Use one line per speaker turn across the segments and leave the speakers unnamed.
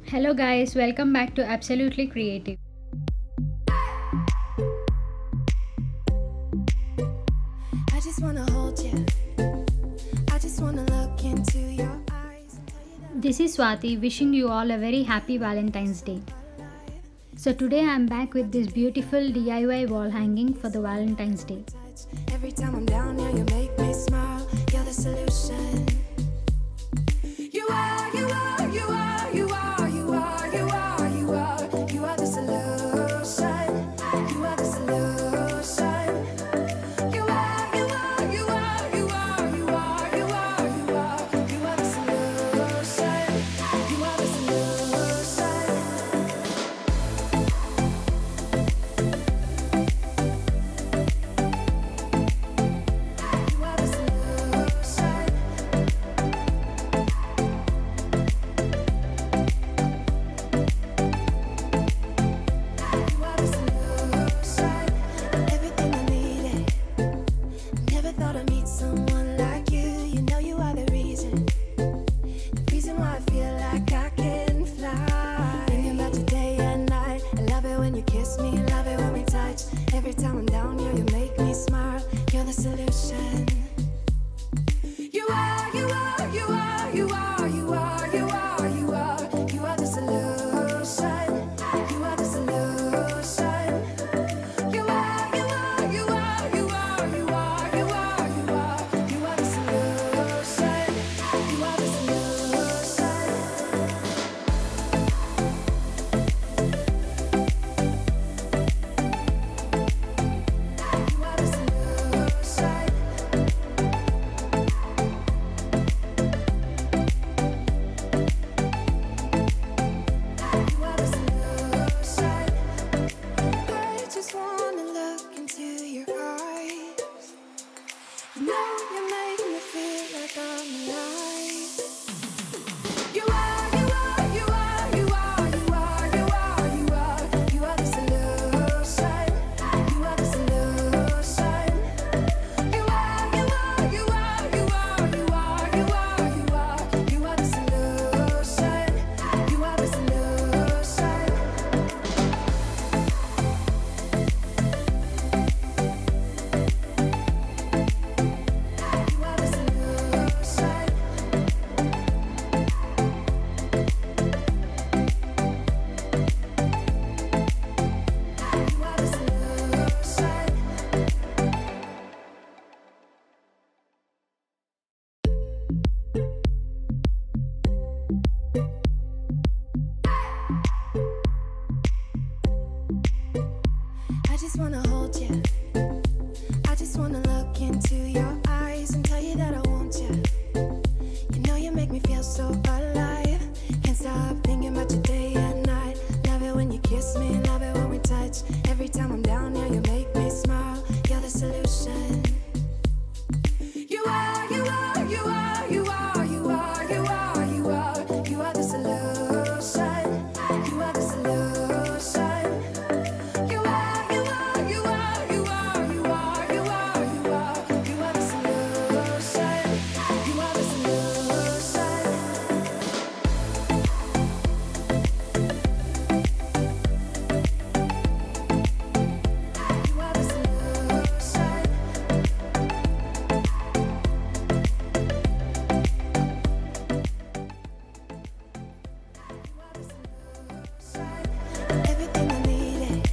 Hello guys, welcome back to Absolutely Creative.
I just wanna hold you. I just wanna look into your eyes.
This is Swathi wishing you all a very happy Valentine's Day. So today I am back with this beautiful DIY wall hanging for the Valentine's Day.
Every time I'm down here, you make me smile. You're the solution. You are, you are, you are, you are, you are, you are, you are, you are the solution. You are the solution. You are, you are, you are, you are, you are, you are, you are, you are the solution. You are the solution. You are the solution. You are the solution. Everything I needed. Never thought I'd meet someone like you. You know you are the reason. The reason why I feel like I can fly. Thinking about you day and night. I love it when you kiss me. Love it when we touch. Every time I'm down here, you make me smile. You're the solution. You are, you are, you are, you are, you are, you are, you are, you are the solution. You are the solution. You are, you are, you are, you are, you are, you are, you are, you are the solution. You are the solution. You are the solution. You are the solution. I just wanna look into your eyes. You know you make me feel like I'm alive. You are, you are, you are, you are, you are, you are, you are, you are the solution. You are the solution. You are, you are, you are, you are, you are, you are, you are, you are the solution. You are the solution. You are the solution. You are the solution. I just wanna hold you. I just wanna look into your eyes and tell you that I want you. You know you make me feel so alive. Can't stop thinking about you day and night. Love it when you kiss me, love it when we touch. Every time I'm down here, you make me smile. You're the solution. You are, you are, you are, you are, you are, you are, you are, you are the solution. You are the solution. You are, you are, you are, you are, you are, you are, you are, you are the solution. You are the solution. You are the solution. You are the solution. Everything I needed.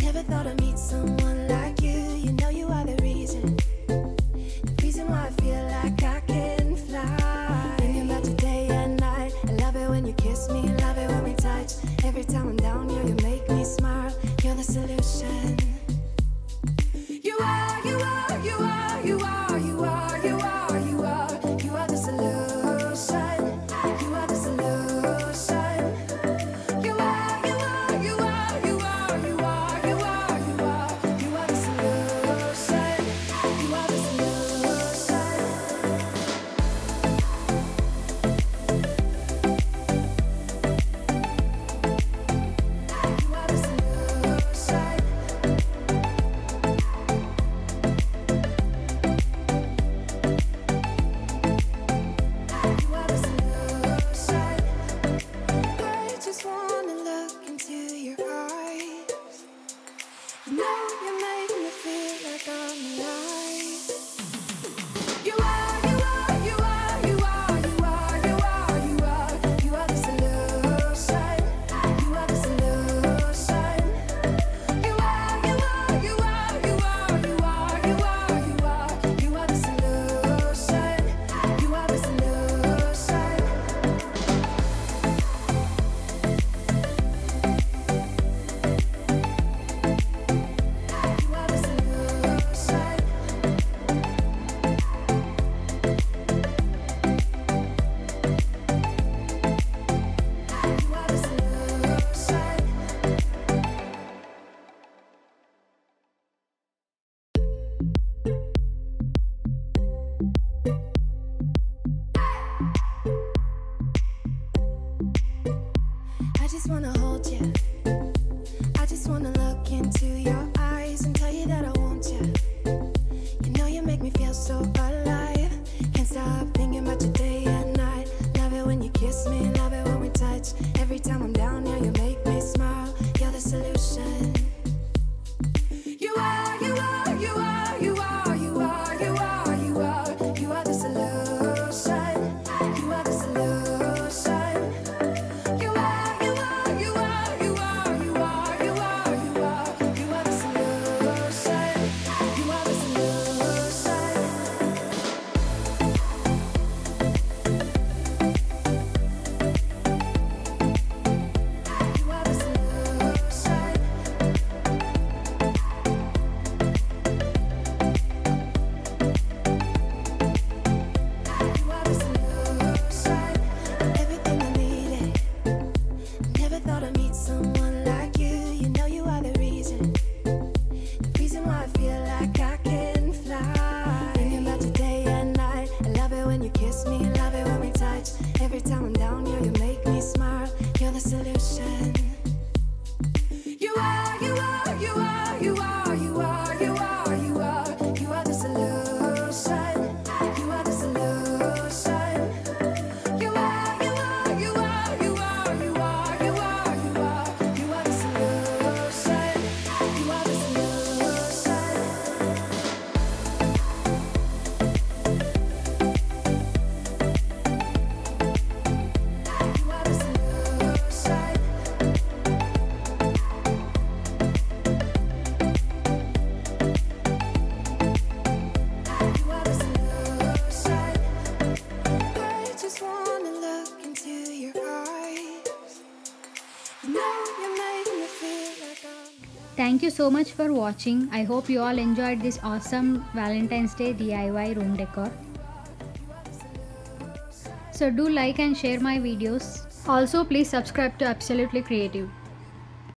Never thought I'd meet someone like you. You know you are the reason. The reason why I feel like I can fly. Thinking about you day and night. I love it when you kiss me. Love it when we touch. Every time I'm down here, you make me smile. You're the solution. You are, you are, you are, you are, you are, you are, you are, you are the solution. You are the solution. You are, you are, you are, you are, you are, you are, you are, you are the solution. You are the solution. Now you're making me feel like
Thank you so much for watching. I hope you all enjoyed this awesome Valentine's Day DIY room decor. So do like and share my videos. Also please subscribe to Absolutely Creative.